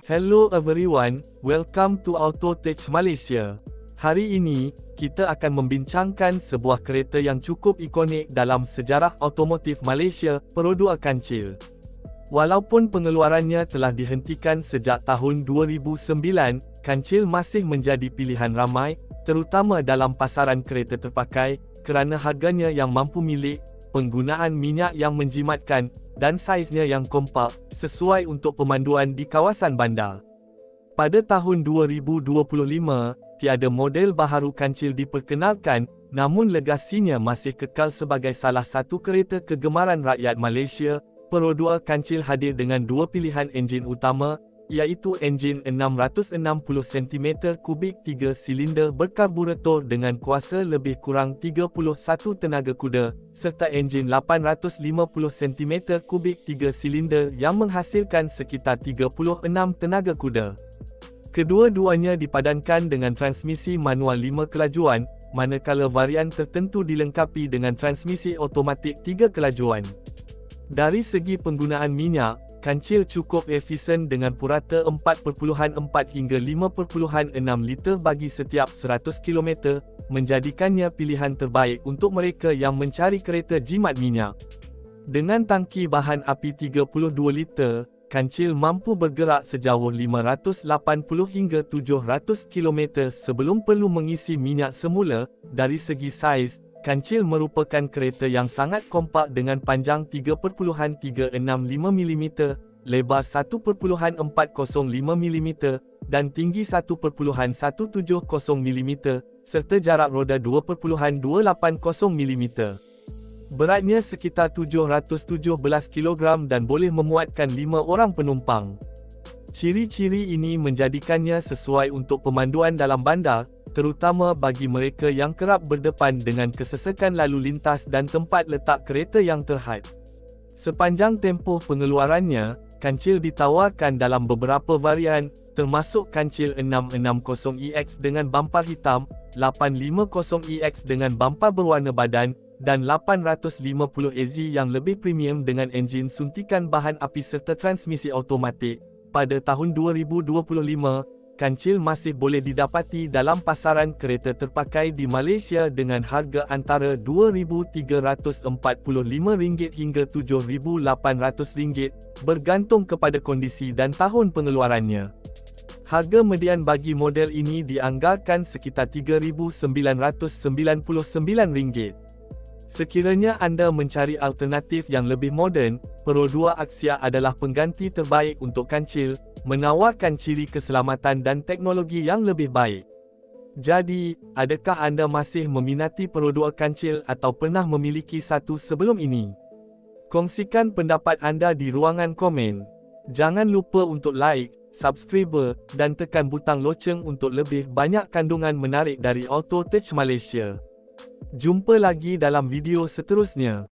Hello everyone, welcome to Autotech Malaysia. Hari ini, kita akan membincangkan sebuah kereta yang cukup ikonik dalam sejarah otomotif Malaysia, Perodua Kancil. Walaupun pengeluarannya telah dihentikan sejak tahun 2009, Kancil masih menjadi pilihan ramai, terutama dalam pasaran kereta terpakai, kerana harganya yang mampu milik, penggunaan minyak yang menjimatkan, dan saiznya yang kompak, sesuai untuk pemanduan di kawasan bandar. Pada tahun 2025, tiada model baharu Kancil diperkenalkan, namun legasinya masih kekal sebagai salah satu kereta kegemaran rakyat Malaysia. Perodua Kancil hadir dengan dua pilihan enjin utama, iaitu enjin 660 cm3 3 silinder berkarburator dengan kuasa lebih kurang 31 tenaga kuda, serta enjin 850 cm3 3 silinder yang menghasilkan sekitar 36 tenaga kuda. Kedua-duanya dipadankan dengan transmisi manual 5 kelajuan, manakala varian tertentu dilengkapi dengan transmisi automatik 3 kelajuan. Dari segi penggunaan minyak, Kancil cukup efisien dengan purata 4.4 hingga 5.6 liter bagi setiap 100 km, menjadikannya pilihan terbaik untuk mereka yang mencari kereta jimat minyak. Dengan tangki bahan api 32 liter, Kancil mampu bergerak sejauh 580 hingga 700 km sebelum perlu mengisi minyak semula. Dari segi saiz, Kancil merupakan kereta yang sangat kompak dengan panjang 3.365 mm, lebar 1.405 mm, dan tinggi 1.170 mm, serta jarak roda 2.280 mm. Beratnya sekitar 717 kg dan boleh memuatkan 5 orang penumpang. Ciri-ciri ini menjadikannya sesuai untuk pemanduan dalam bandar, terutama bagi mereka yang kerap berdepan dengan kesesakan lalu lintas dan tempat letak kereta yang terhad. Sepanjang tempoh pengeluarannya, Kancil ditawarkan dalam beberapa varian, termasuk Kancil 660EX dengan bampar hitam, 850EX dengan bampar berwarna badan, dan 850AZ yang lebih premium dengan enjin suntikan bahan api serta transmisi automatik. Pada tahun 2025, Kancil masih boleh didapati dalam pasaran kereta terpakai di Malaysia dengan harga antara RM2,345 hingga RM7,800, bergantung kepada kondisi dan tahun pengeluarannya. Harga median bagi model ini dianggarkan sekitar RM3,999. Sekiranya anda mencari alternatif yang lebih moden, Perodua Axia adalah pengganti terbaik untuk Kancil, menawarkan ciri keselamatan dan teknologi yang lebih baik. Jadi, adakah anda masih meminati Perodua Kancil atau pernah memiliki satu sebelum ini? Kongsikan pendapat anda di ruangan komen. Jangan lupa untuk like, subscribe, dan tekan butang loceng untuk lebih banyak kandungan menarik dari Autotech Malaysia. Jumpa lagi dalam video seterusnya.